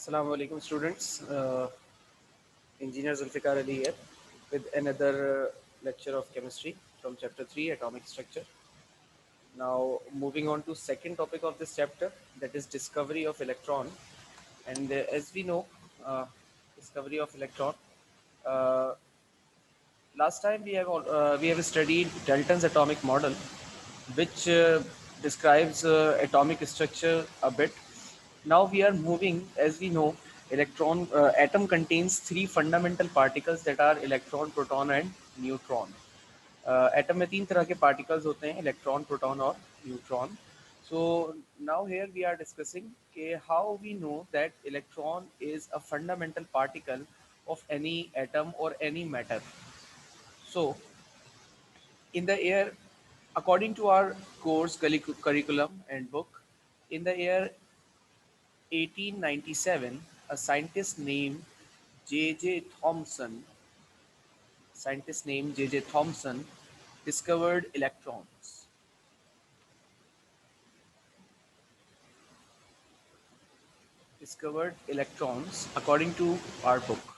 Assalamu alaikum students. Engineer Zulfikar Ali here with another lecture of chemistry from chapter 3 atomic structure. Now moving on to second topic of this chapter, that is discovery of electron. And as we know, uh, discovery of electron, uh, last time we have studied Dalton's atomic model, which describes atomic structure a bit. Now we are moving, as we know, electron atom contains three fundamental particles that are electron, proton, and neutron. Atom में तीन तरह के particles होते हैं, electron, proton और neutron. So now here we are discussing how we know that electron is a fundamental particle of any atom or any matter. So in the year, according to our course curriculum and book, in the year 1897, a J.J. Thomson, scientist named J.J. Thomson, discovered electrons. Discovered electrons according to our book.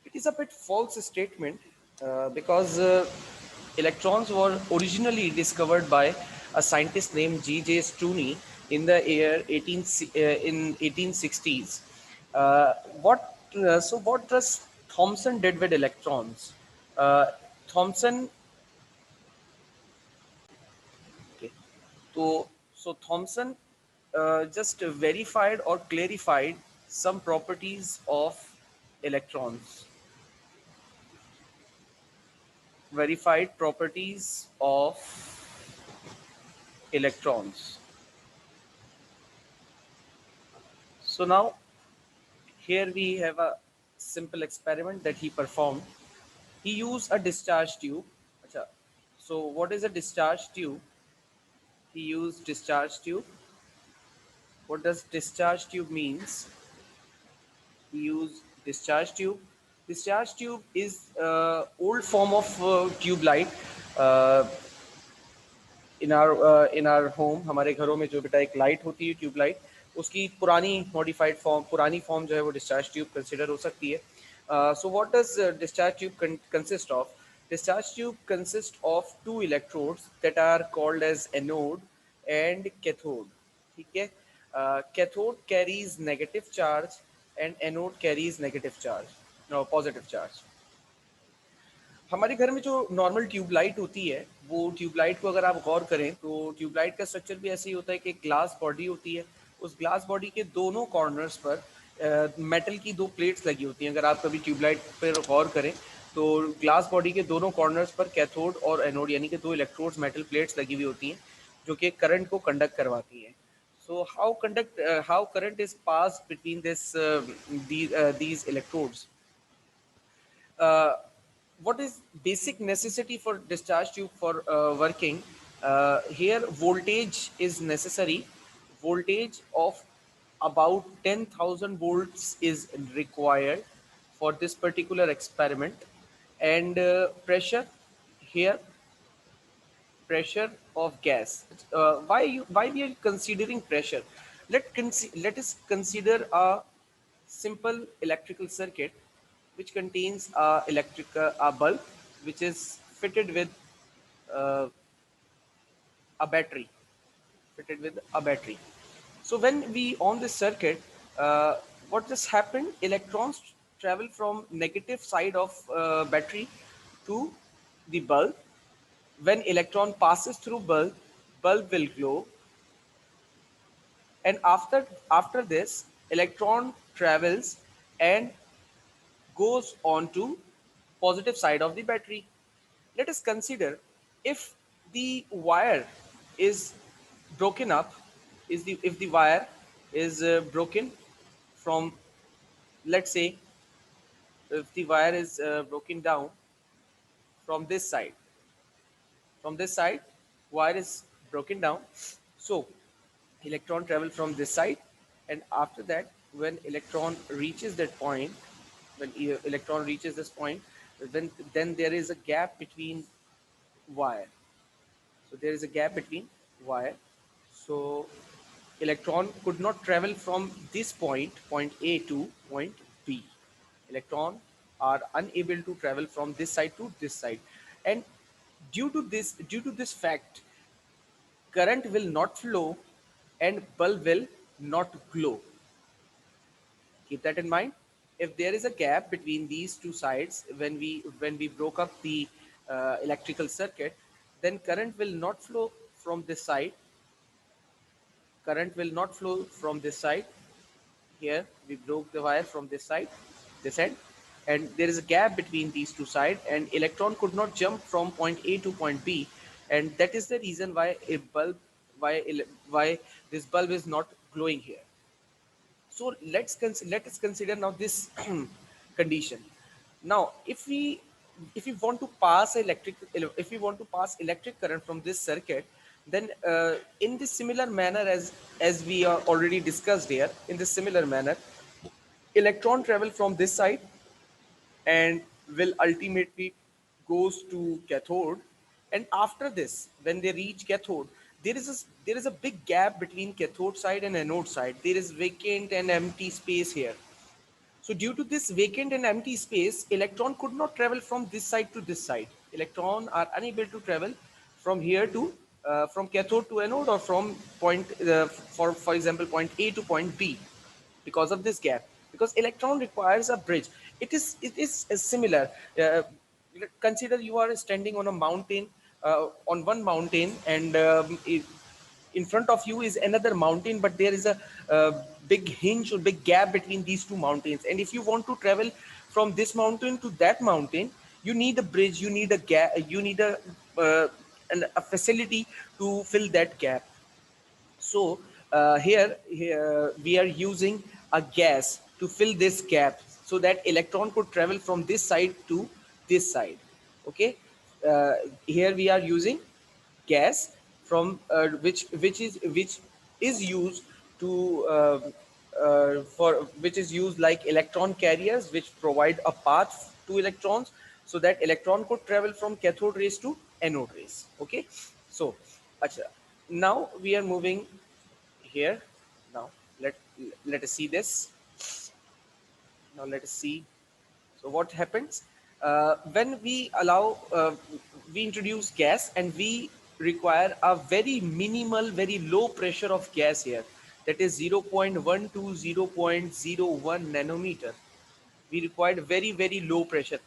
It is a bit false statement because electrons were originally discovered by a scientist named G.J. Stoney in the year 1860s. What does Thomson did with electrons? Uh, Thomson, okay, so Thomson just verified or clarified some properties of electrons. Verified properties of electrons. So now here we have a simple experiment that he performed. He used a discharge tube. Acha. So what is a discharge tube? He used discharge tube. What does discharge tube means? He used discharge tube. Discharge tube is old form of tube light. Uh, in are home, हमारे घरों में जो बेटा एक light होती है, tube light, उसकी पुरानी मॉडिफाइड फॉर्म, पुरानी फॉर्म जो है वो डिस्चार्ज ट्यूब कंसिडर हो सकती है. So what does discharge tube consist of? Discharge tube consists of two electrodes that are called as anode and cathode. ठीक है. Cathode carries negative charge and anode carries negative charge, no, positive charge. हमारे घर में जो normal tubelight होती है, वो tubelight को अगर आप गौर करें तो ट्यूबलाइट का स्ट्रक्चर भी ऐसे ही होता है कि एक ग्लास बॉडी होती है. उस ग्लास बॉडी के दोनों कॉर्नर्स पर मेटल की दो प्लेट्स लगी होती हैं. अगर आप कभी ट्यूबलाइट पर गौर करें तो ग्लास बॉडी के दोनों कॉर्नर्स पर कैथोड और एनोड यानी कि दो इलेक्ट्रोड्स, मेटल प्लेट्स लगी हुई होती हैं जो कि करंट को कंडक्ट करवाती हैं. So how current is passed between these electrodes? uh, what is basic necessity for discharge tube for working? Here voltage is necessary. Voltage of about 10,000 volts is required for this particular experiment. And pressure here, pressure of gas. Why we are considering pressure? Let us consider a simple electrical circuit which contains a bulb which is fitted with uh, a battery. Fitted with a battery. So when we on this circuit, what just happened? Electrons travel from negative side of battery to the bulb. When electron passes through bulb, bulb will glow, and after this, electron travels and goes on to positive side of the battery. Let us consider if the wire is broken up, is the if the wire is broken from, let's say, if the wire is broken down from this side, from this side wire is broken down. So electron travel from this side, and after that, when electron reaches that point, when electron reaches this point, then there is a gap between wire. So there is a gap between wire. So electron could not travel from this point A to point B. Electron are unable to travel from this side to this side, and due to this fact, current will not flow and bulb will not glow. Keep that in mind. If there is a gap between these two sides, when we broke up the electrical circuit, then current will not flow from this side. Current will not flow from this side. Here we broke the wire from this end, and there is a gap between these two sides, and electron could not jump from point A to point B, and that is the reason why a bulb, why this bulb is not glowing here. So let us consider now this condition. Now, if we want to pass electric current from this circuit, then in this similar manner, as we are already discussed here, in this similar manner, electron travel from this side and will ultimately goes to cathode, and after this, when they reach cathode, there is a big gap between cathode side and anode side. There is vacant and empty space here. So due to this vacant and empty space, electron could not travel from this side to this side. Electron are unable to travel from here to from cathode to anode, or from for example, point A to point B, because of this gap. Because electron requires a bridge. It is similar. Consider you are standing on a mountain, on one mountain, and in front of you is another mountain, but there is a big hinge or big gap between these two mountains, and if you want to travel from this mountain to that mountain, you need a bridge, you need a gap, you need uh, a facility to fill that gap. So here we are using a gas to fill this gap, so that electron could travel from this side to this side. Okay, uh, here we are using gas from which is used to for which is used like electron carriers, which provide a path to electrons, so that electron could travel from cathode rays to anode rays. Okay, so acha, now we are moving here. Now let let us see this. Now let us see. So what happens when we introduce gas, and we require a very minimal, very low pressure of gas here, that is 0.1 to 0.01 nanometer. We required very, very low pressure.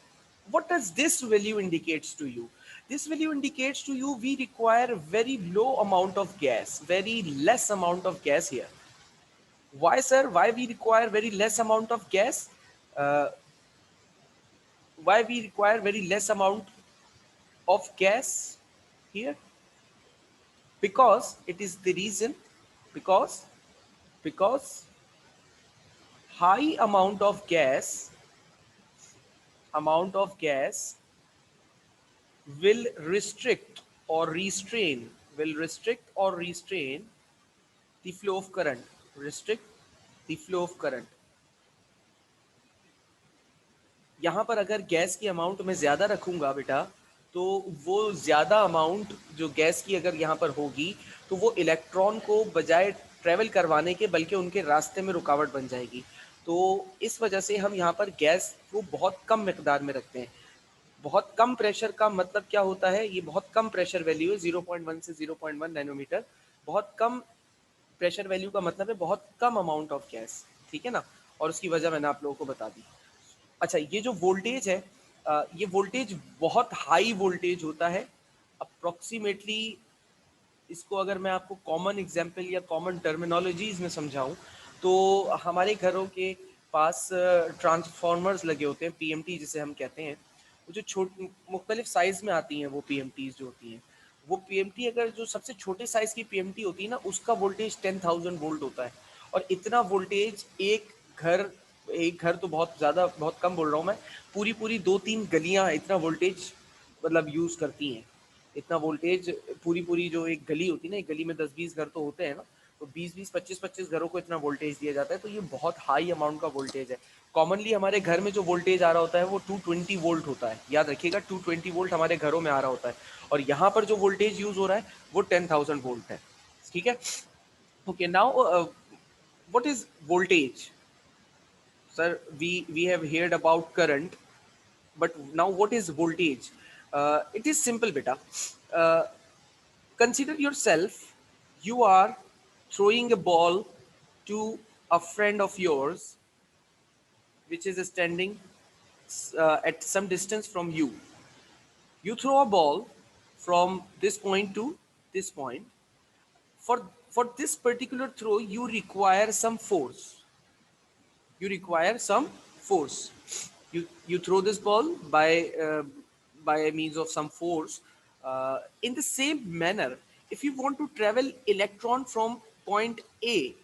What does this value indicates to you? This value indicates to you we require very low amount of gas, very less amount of gas here. Why, sir? Why we require very less amount of gas? Uh, why we require very less amount of gas here? Because it is the reason, because because high amount of gas will restrict or restrain the flow of current. Restrict the flow of current. यहाँ पर अगर gas की amount मैं ज़्यादा रखूँगा बेटा, तो वो ज़्यादा अमाउंट जो गैस की अगर यहाँ पर होगी, तो वो इलेक्ट्रॉन को बजाय ट्रैवल करवाने के, बल्कि उनके रास्ते में रुकावट बन जाएगी। तो इस वजह से हम यहाँ पर गैस को बहुत कम मिकदार में रखते हैं। बहुत कम प्रेशर का मतलब क्या होता है? ये बहुत कम प्रेशर वैल्यू है, 0.1 से 0.1 नैनोमीटर। बहुत कम प्रेशर वैल्यू का मतलब है बहुत कम अमाउंट ऑफ गैस, ठीक है ना? और उसकी वजह मैंने आप लोगों को बता दी। अच्छा, ये जो वोल्टेज है, ये वोल्टेज बहुत हाई वोल्टेज होता है। अप्रोक्सीमेटली इसको अगर मैं आपको कॉमन एग्जांपल या कॉमन टर्मिनोलॉजीज में समझाऊं, तो हमारे घरों के पास ट्रांसफार्मर्स लगे होते हैं, पीएमटी जिसे हम कहते हैं। वो जो मुख्तलिफ साइज़ में आती हैं, वो पीएमटीज जो होती हैं, वो पीएमटी अगर जो सबसे छोटे साइज़ की पीएमटी होती है ना, उसका वोल्टेज 10,000 वोल्ट होता है। और इतना वोल्टेज घर एक घर तो बहुत ज़्यादा, बहुत कम बोल रहा हूँ मैं, पूरी पूरी 2-3 गलियाँ इतना वोल्टेज मतलब यूज़ करती हैं। इतना वोल्टेज पूरी पूरी जो एक गली होती है ना, एक गली में 10-20 घर तो होते हैं ना, तो 20-20 25-25 घरों को इतना वोल्टेज दिया जाता है। तो ये बहुत हाई अमाउंट का वोल्टेज है। कॉमनली हमारे घर में जो वोल्टेज आ रहा होता है वो 220 वोल्ट होता है। याद रखिएगा, 220 वोल्ट हमारे घरों में आ रहा होता है, और यहाँ पर जो वोल्टेज यूज़ हो रहा है वो 10,000 वोल्ट है। ठीक है, Okay, now what is voltage? Sir, we have heard about current, but now what is voltage? It is simple, beta. Uh, Consider yourself, you are throwing a ball to a friend of yours which is standing at some distance from you. You throw a ball from this point to this point. For this particular throw, you require some force. You require some force. You throw this ball by means of some force. In the same manner, if you want to travel electron from point A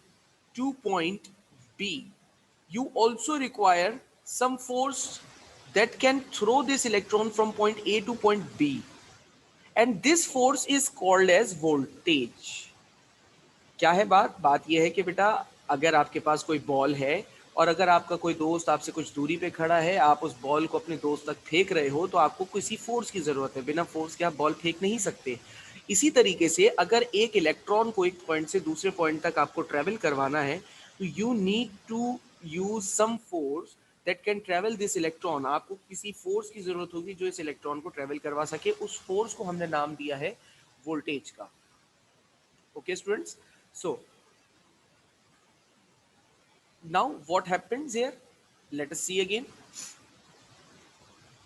to point B, you also require some force that can throw this electron from point A to point B, and this force is called as voltage. क्या है बात बात यह है कि बेटा, अगर आपके पास कोई बॉल है और अगर आपका कोई दोस्त आपसे कुछ दूरी पे खड़ा है, आप उस बॉल को अपने दोस्त तक फेंक रहे हो, तो आपको किसी फोर्स की जरूरत है। बिना फोर्स के आप बॉल फेंक नहीं सकते। इसी तरीके से अगर एक इलेक्ट्रॉन को एक पॉइंट से दूसरे पॉइंट तक आपको ट्रेवल करवाना है, तो you need to use some force that can travel this electron. आपको किसी फोर्स की जरूरत होगी जो इस इलेक्ट्रॉन को ट्रेवल करवा सके। उस फोर्स को हमने नाम दिया है वोल्टेज का। Okay students, so now what happens here, let us see again.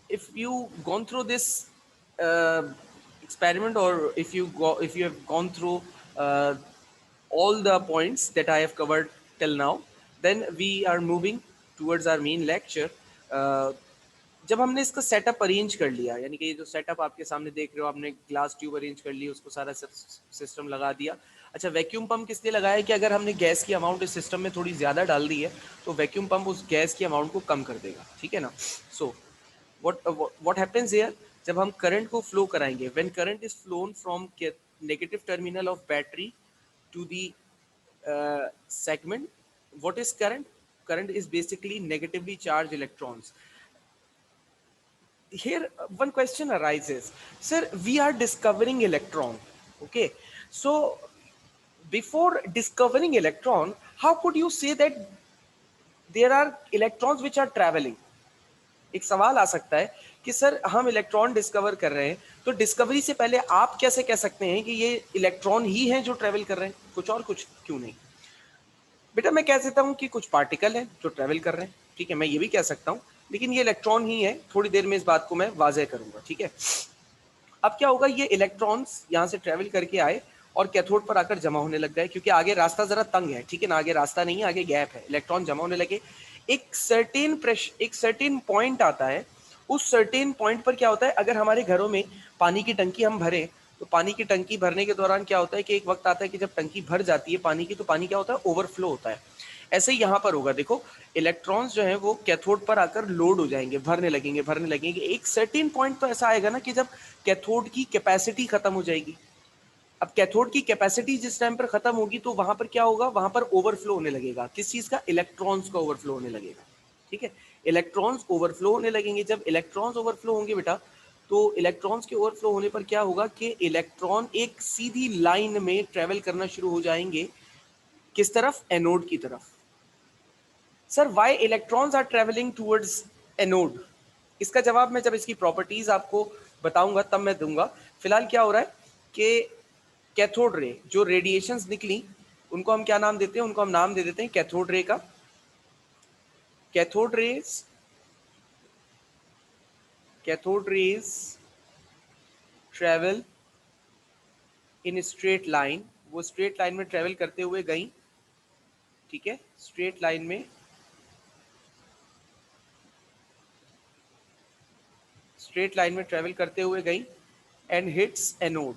If you gone through this uh, experiment, or if you have gone through uh, all the points that I have covered till now, then we are moving towards our main lecture. uh, जब हमने इसका setup arrange कर लिया, यानी कि ये जो setup आपके सामने देख रहे हो, आपने ग्लास ट्यूब अरेंज कर ली, उसको सारा सिस्टम लगा दिया। अच्छा, वैक्यूम पंप किस लिए लगाया है कि अगर हमने गैस की अमाउंट इस सिस्टम में थोड़ी ज़्यादा डाल दी है, तो वैक्यूम पंप उस गैस की अमाउंट को कम कर देगा। ठीक है ना। सो what happens here, जब हम करंट को फ्लो कराएंगे, when current is flown from negative terminal of battery to the segment, what is current? Current is basically negatively charged electrons. Here one question arises, sir, we are discovering electron. Okay, so before discovering electron, how could you say that there are electrons which are traveling? एक सवाल आ सकता है कि sir हम electron discover कर रहे हैं, तो डिस्कवरी से पहले आप कैसे कह सकते हैं कि ये इलेक्ट्रॉन ही हैं जो ट्रेवल कर रहे हैं, कुछ और कुछ क्यों नहीं? बेटा, मैं कह सकता हूँ कि कुछ पार्टिकल हैं जो ट्रेवल कर रहे हैं, ठीक है, मैं ये भी कह सकता हूँ, लेकिन ये इलेक्ट्रॉन ही है। थोड़ी देर में इस बात को मैं वाज़ेह करूंगा, ठीक है। अब क्या होगा, ये इलेक्ट्रॉन्स यहाँ से ट्रेवल करके आए और कैथोड पर आकर जमा होने लग गए, क्योंकि आगे रास्ता जरा तंग है, ठीक है ना, आगे रास्ता नहीं है, आगे गैप है, इलेक्ट्रॉन जमा होने लगे। एक सर्टेन प्रेशर, एक सर्टेन पॉइंट आता है। उस सर्टेन पॉइंट पर क्या होता है, अगर हमारे घरों में पानी की टंकी हम भरें, तो पानी की टंकी भरने के दौरान क्या होता है कि एक वक्त आता है कि जब टंकी भर जाती है पानी की, तो पानी क्या होता है, ओवरफ्लो होता है। ऐसे ही यहाँ पर होगा, देखो इलेक्ट्रॉन्स जो है वो कैथोड पर आकर लोड हो जाएंगे, भरने लगेंगे भरने लगेंगे। एक सर्टेन पॉइंट तो ऐसा आएगा ना कि जब कैथोड की कैपेसिटी खत्म हो जाएगी। अब कैथोड की कैपेसिटी जिस टाइम पर खत्म होगी, तो वहां पर क्या होगा, वहां पर ओवरफ्लो होने लगेगा। किस चीज का, इलेक्ट्रॉन्स का ओवरफ्लो होने लगेगा। ठीक है, इलेक्ट्रॉन्स ओवरफ्लो होने लगेंगे। जब इलेक्ट्रॉन्स ओवरफ्लो होंगे बेटा, तो इलेक्ट्रॉन्स के ओवरफ्लो होने पर क्या होगा कि इलेक्ट्रॉन एक सीधी लाइन में ट्रेवल करना शुरू हो जाएंगे। किस तरफ, एनोड की तरफ। Sir why electrons are travelling towards anode, इसका जवाब मैं जब इसकी प्रॉपर्टीज आपको बताऊंगा तब मैं दूंगा। फिलहाल क्या हो रहा है कि कैथोड रे, जो रेडिएशंस निकली, उनको हम क्या नाम देते हैं, उनको हम नाम दे देते हैं कैथोड रे का। Cathode rays, cathode rays travel in straight line, वो स्ट्रेट लाइन में ट्रेवल करते हुए गई। ठीक है, स्ट्रेट लाइन में, स्ट्रेट लाइन में ट्रेवल करते हुए गई एंड हिट्स एनोड।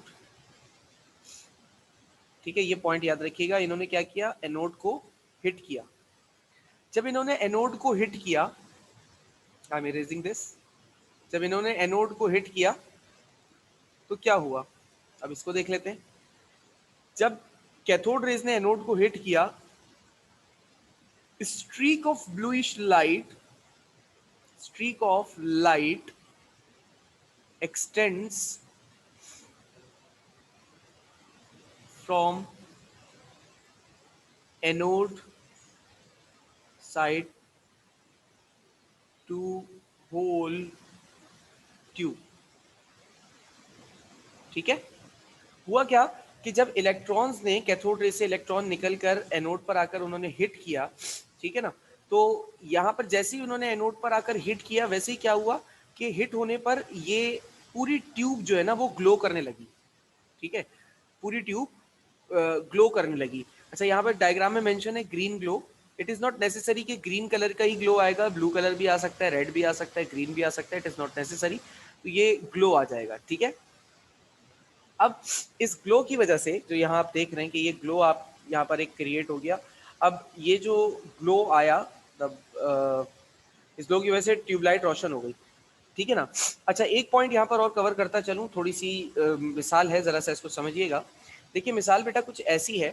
ठीक है, ये पॉइंट याद रखिएगा, इन्होंने क्या किया, एनोड को हिट किया। जब इन्होंने एनोड को हिट किया, आई एम इरेजिंग दिस, जब इन्होंने एनोड को हिट किया तो क्या हुआ, अब इसको देख लेते हैं। जब कैथोड रेज ने एनोड को हिट किया, streak of bluish light, streak of light extends from anode side to whole tube. ठीक है, हुआ क्या कि जब इलेक्ट्रॉन्स ने कैथोड रे से इलेक्ट्रॉन निकलकर एनोड पर आकर उन्होंने हिट किया, ठीक है ना, तो यहाँ पर जैसे ही उन्होंने एनोड पर आकर हिट किया वैसे ही क्या हुआ कि हिट होने पर ये पूरी ट्यूब जो है ना वो ग्लो करने लगी। ठीक है, पूरी ट्यूब ग्लो करने लगी। अच्छा, यहाँ पर डायग्राम में मेंशन है green glow. It is not necessary कि ग्रीन कलर का ही ग्लो आएगा, ब्लू कलर भी आ सकता है, रेड भी आ सकता है, ग्रीन भी आ सकता है, इट इज नॉट नेसेसरी। तो ये ग्लो आ जाएगा। ठीक है, अब इस ग्लो की वजह से जो यहाँ आप देख रहे हैं कि ये ग्लो आप यहाँ पर एक क्रिएट हो गया। अब ये जो ग्लो आया तब इस ग्लो की वजह से ट्यूबलाइट रोशन हो गई। ठीक है ना। अच्छा, एक पॉइंट यहाँ पर और कवर करता चलूँ, थोड़ी सी मिसाल है, ज़रा सा इसको समझिएगा। देखिए मिसाल बेटा कुछ ऐसी है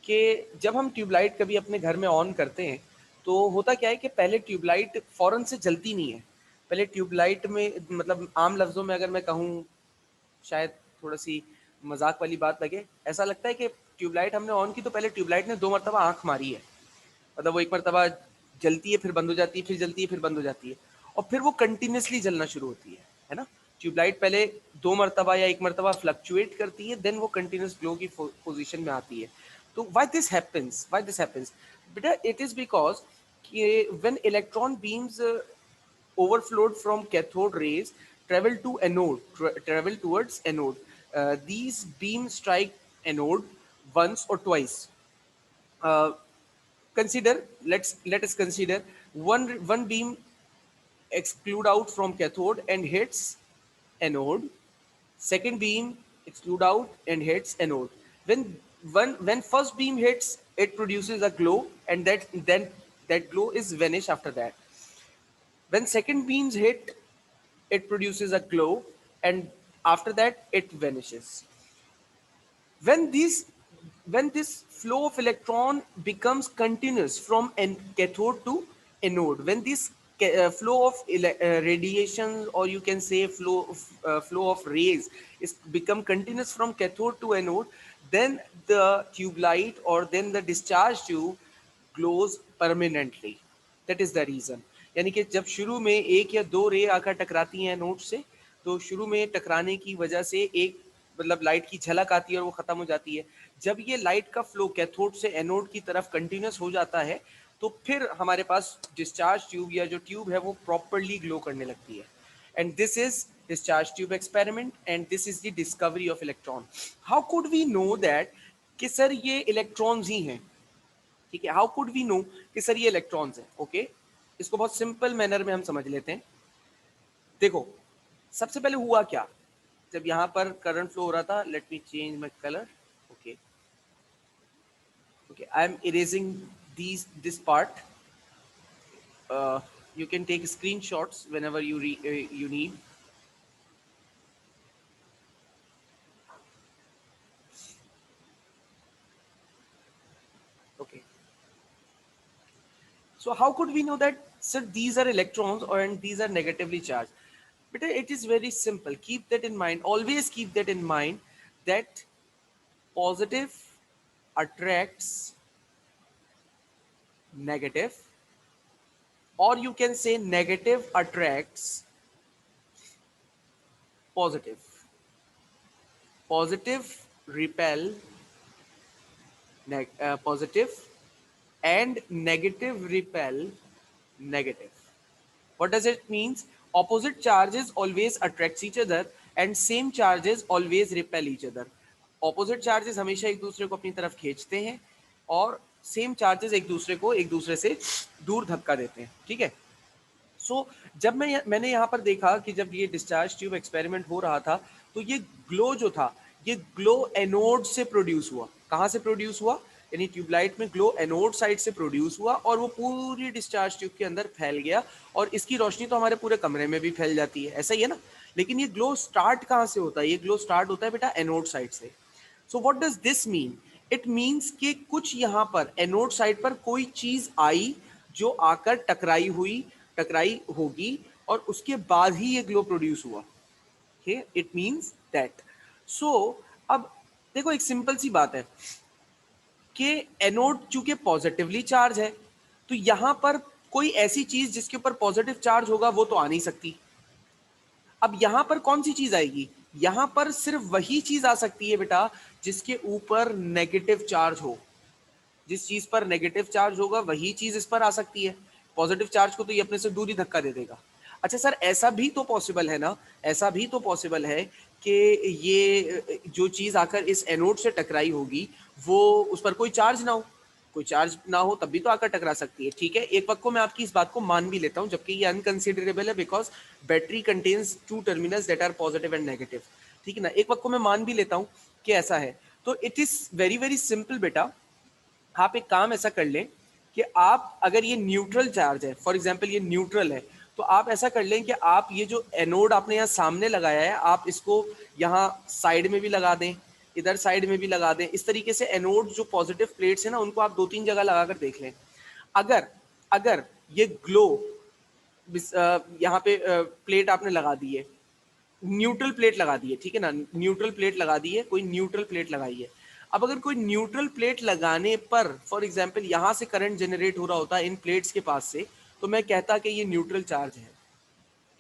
कि जब हम ट्यूबलाइट कभी अपने घर में ऑन करते हैं तो होता क्या है कि पहले ट्यूबलाइट फ़ौरन से जलती नहीं है। पहले ट्यूबलाइट में, मतलब आम लफ्ज़ों में अगर मैं कहूँ, शायद थोड़ा सी मजाक वाली बात लगे, ऐसा लगता है कि ट्यूबलाइट हमने ऑन की तो पहले ट्यूबलाइट ने 2 मरतबा आंख मारी है। मतलब वो एक मरतबा जलती है, फिर बंद हो जाती है, फिर जलती है, फिर बंद हो जाती है, और फिर वो कंटिन्यूसली जलना शुरू होती है ना। ट्यूबलाइट पहले 2 मरतबा या 1 मरतबा फ्लक्चुएट करती है, देन वो कंटिन्यूस ग्लो की पोजीशन में आती है। तो व्हाई दिस हैपेंस बेटा, इट इज बिकॉज कि when electron beams overflowed from cathode rays travel towards anode. These beams strike anode once or twice. Uh, consider let us consider one beam exclude out from cathode and hits anode. Second beam exclude out and hits anode. When first beam hits, it produces a glow, and that glow is vanish after that. When second beams hit, it produces a glow, and after that it vanishes. When this when this flow of electron becomes continuous from cathode to anode, when this flow of radiation, or you can say flow of rays, is become continuous from cathode to anode, then the tube light, or then the discharge tube, glows permanently. That is the reason. यानी कि जब शुरू में एक या दो रे आकर टकराती हैं नोड से, तो शुरू में टकराने की वजह से एक, मतलब लाइट की झलक आती है और वो खत्म हो जाती है। जब ये लाइट का फ्लो कैथोड से एनोड की तरफ कंटिन्यूस हो जाता है तो फिर हमारे पास डिस्चार्ज ट्यूब, या जो ट्यूब है वो प्रॉपरली ग्लो करने लगती है। And this is discharge tube experiment, and this is the discovery of electron. How could we know that कि सर ये इलेक्ट्रॉन्स ही हैं? ठीक है, हाउ कुड वी नो कि सर ये इलेक्ट्रॉन्स हैं? ओके, इसको बहुत सिंपल मैनर में हम समझ लेते हैं। देखो, सबसे पहले हुआ क्या, जब यहाँ पर करंट फ्लो हो रहा था, let me change my colour. Okay okay, I am erasing this part. You can take screenshots whenever you need. Okay, so how could we know that, sir, these are electrons and these are negatively charged? But it is very simple. Keep that in mind. Always keep that in mind, that positive attracts negative, or you can say negative attracts positive. Positive repel positive, and negative repel negative. What does it means? Opposite charges always attracts each other and same charges always repel each other. Opposite charges हमेशा एक दूसरे को अपनी तरफ खींचते हैं और same charges एक दूसरे को एक दूसरे से दूर धक्का देते हैं। ठीक है, सो जब मैंने यहाँ पर देखा कि जब ये डिस्चार्ज ट्यूब एक्सपेरिमेंट हो रहा था तो ये ग्लो जो था, ये ग्लो एनोड से प्रोड्यूस हुआ। कहाँ से प्रोड्यूस हुआ? यानी ट्यूबलाइट में ग्लो एनोड साइड से प्रोड्यूस हुआ और वो पूरी डिस्चार्ज ट्यूब के अंदर फैल गया, और इसकी रोशनी तो हमारे पूरे कमरे में भी फैल जाती है, ऐसा ही है ना। लेकिन ये ग्लो स्टार्ट कहाँ से होता है? ये ग्लो स्टार्ट होता है बेटा एनोड साइड से। So what does this mean? It means कि कुछ यहाँ पर एनोड साइड पर कोई चीज आई जो आकर टकराई होगी, और उसके बाद ही ये ग्लो प्रोड्यूस हुआ। It means that. सो अब देखो, एक सिंपल सी बात है कि एनोड चूंकि पॉजिटिवली चार्ज है, तो यहां पर कोई ऐसी चीज जिसके ऊपर पॉजिटिव चार्ज होगा वो तो आ नहीं सकती। अब यहां पर कौन सी चीज आएगी? यहां पर सिर्फ वही चीज आ सकती है बेटा जिसके ऊपर नेगेटिव चार्ज हो। जिस चीज पर नेगेटिव चार्ज होगा वही चीज इस पर आ सकती है। पॉजिटिव चार्ज को तो ये अपने से दूर ही धक्का दे देगा। अच्छा सर, ऐसा भी तो पॉसिबल है ना, ऐसा भी तो पॉसिबल है कि ये जो चीज आकर इस एनोड से टकराई होगी वो उस पर कोई चार्ज ना हो। कोई चार्ज ना हो तब भी तो आकर टकरा सकती है। ठीक है, एक वक्त को मैं आपकी इस बात को मान भी लेता हूं, जबकि ये अनकंसिडरेबल है because battery contains two terminals that are positive and negative. ठीक है ना, एक वक्त को मैं मान भी लेता हूं कि ऐसा है। तो it is very very simple बेटा। आप एक काम ऐसा कर लें कि आप अगर ये न्यूट्रल चार्ज है, फॉर एग्जांपल ये न्यूट्रल है, तो आप ऐसा कर लें कि आप ये जो एनोड आपने यहाँ सामने लगाया है आप इसको यहाँ साइड में भी लगा दें, इधर साइड में भी लगा दें। इस तरीके से एनोड जो पॉजिटिव प्लेट्स है ना उनको आप 2-3 जगह लगाकर देख लें। अगर अगर ये ग्लो यहाँ पे प्लेट आपने लगा दी है, न्यूट्रल प्लेट लगा दी है, ठीक है ना, न्यूट्रल प्लेट लगा दी है, कोई न्यूट्रल प्लेट लगाई है। अब अगर कोई न्यूट्रल प्लेट लगाने पर फॉर एग्जांपल यहां से करंट जनरेट हो रहा होता है इन प्लेट्स के पास से, तो मैं कहता कि ये न्यूट्रल चार्ज है।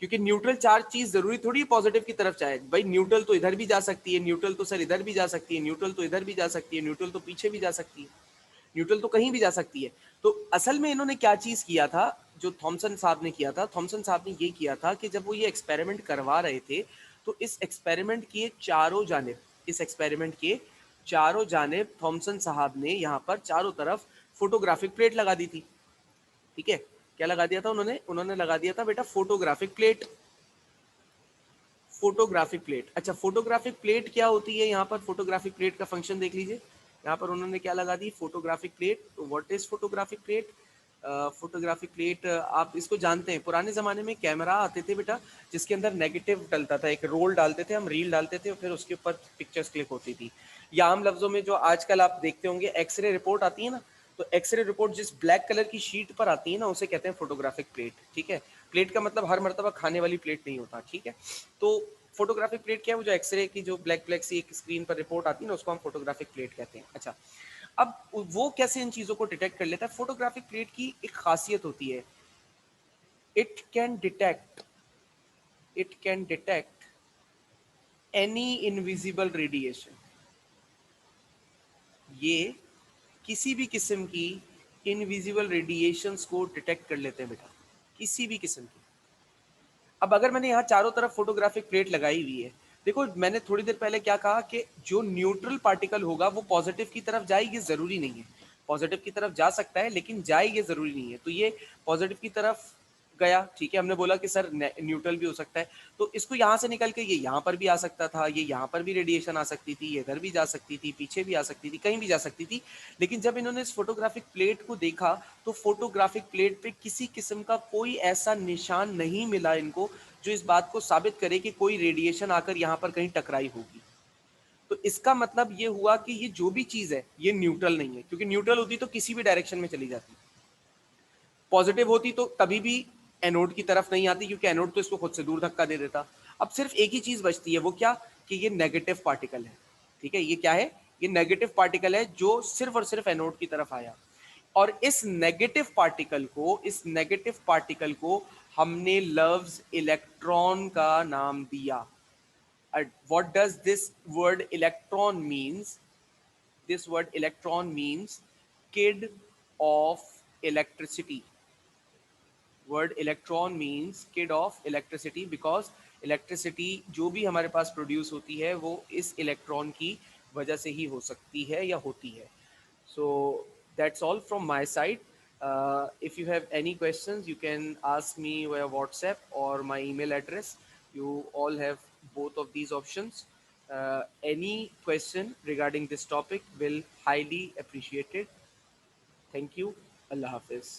क्योंकि न्यूट्रल चार्ज चीज जरूरी थोड़ी पॉजिटिव की तरफ जाए भाई, न्यूट्रल तो इधर भी जा सकती है, न्यूट्रल तो सर इधर भी जा सकती है, न्यूट्रल तो इधर भी जा सकती है, न्यूट्रल तो पीछे भी जा सकती है, न्यूट्रल तो कहीं भी जा सकती है। तो असल में इन्होंने क्या चीज किया था, जो थॉमसन साहब ने किया था, थॉमसन साहब ने ये किया था कि जब वो ये एक्सपेरिमेंट करवा रहे थे तो इस एक्सपेरिमेंट के चारों जानिब, इस एक्सपेरिमेंट के चारों जानिब थॉमसन साहब ने यहाँ पर चारों तरफ फोटोग्राफिक प्लेट लगा दी थी। ठीक है, क्या लगा दिया था उन्होंने? उन्होंने लगा दिया था बेटा फोटोग्राफिक प्लेट। फोटोग्राफिक प्लेट, अच्छा फोटोग्राफिक प्लेट क्या होती है? यहाँ पर फोटोग्राफिक प्लेट का फंक्शन देख लीजिए। यहाँ पर उन्होंने क्या लगा दी? Photographic plate. What is photographic plate? Photographic plate आप इसको जानते हैं, पुराने जमाने में कैमरा आते थे बेटा जिसके अंदर नेगेटिव डलता था, एक रोल डालते थे हम, रील डालते थे और फिर उसके ऊपर पिक्चर्स क्लिक होती थी। या आम लफ्जों में जो आजकल आप देखते होंगे एक्सरे रिपोर्ट आती है ना, तो एक्सरे रिपोर्ट जिस ब्लैक कलर की शीट पर आती है ना उसे कहते हैं फोटोग्राफिक प्लेट। ठीक है, प्लेट का मतलब हर मर्तबा खाने वाली प्लेट नहीं होता। ठीक है, तो फोटोग्राफिक प्लेट क्या है? वो जो एक्सरे की जो ब्लैक ब्लैक सी एक स्क्रीन पर रिपोर्ट आती है ना उसको हम फोटोग्राफिक प्लेट कहते हैं। अच्छा, अब वो कैसे इन चीजों को डिटेक्ट कर लेता है? फोटोग्राफिक प्लेट की एक खासियत होती है, it can detect, it can detect any invisible radiation. ये किसी भी किस्म की इनविजिबल रेडिएशंस को डिटेक्ट कर लेते हैं बेटा, किसी भी किस्म की। अब अगर मैंने यहाँ चारों तरफ फोटोग्राफिक प्लेट लगाई हुई है, देखो मैंने थोड़ी देर पहले क्या कहा कि जो न्यूट्रल पार्टिकल होगा वो पॉजिटिव की तरफ जाए ये जरूरी नहीं है। पॉजिटिव की तरफ जा सकता है लेकिन जाए ये जरूरी नहीं है। तो ये पॉजिटिव की तरफ गया, ठीक है, हमने बोला कि सर न्यूट्रल भी हो सकता है, तो इसको यहाँ से निकल के ये यहाँ पर भी आ सकता था, ये यहाँ पर भी रेडिएशन आ सकती थी, ये इधर भी जा सकती थी, पीछे भी आ सकती थी, कहीं भी जा सकती थी। लेकिन जब इन्होंने इस फोटोग्राफिक प्लेट को देखा तो फोटोग्राफिक प्लेट पे किसी किस्म का कोई ऐसा निशान नहीं मिला इनको जो इस बात को साबित करे कि कोई रेडिएशन आकर यहाँ पर कहीं टकराई होगी। तो इसका मतलब ये हुआ कि ये जो भी चीज है ये न्यूट्रल नहीं है, क्योंकि न्यूट्रल होती तो किसी भी डायरेक्शन में चली जाती। पॉजिटिव होती तो कभी भी एनोड की तरफ नहीं आती, क्योंकि एनोड तो इसको खुद से दूर धक्का दे देता। अब सिर्फ एक ही चीज बचती है, वो क्या? कि ये नेगेटिव पार्टिकल है। ठीक है, ये क्या है? ये नेगेटिव पार्टिकल है जो सिर्फ और सिर्फ एनोड की तरफ आया। और इस नेगेटिव पार्टिकल को, इस नेगेटिव पार्टिकल को हमने लफ्ज इलेक्ट्रॉन का नाम दिया। What does this word electron means? This word electron means kid of electricity. Word electron means kid of electricity, because electricity जो भी हमारे पास प्रोड्यूस होती है वो इस इलेक्ट्रॉन की वजह से ही हो सकती है या होती है। So that's all from my side. If you have any questions, you can ask me via WhatsApp or my email address. You all have both of these options. Any question regarding this topic will highly appreciated. Thank you. Allah Hafiz.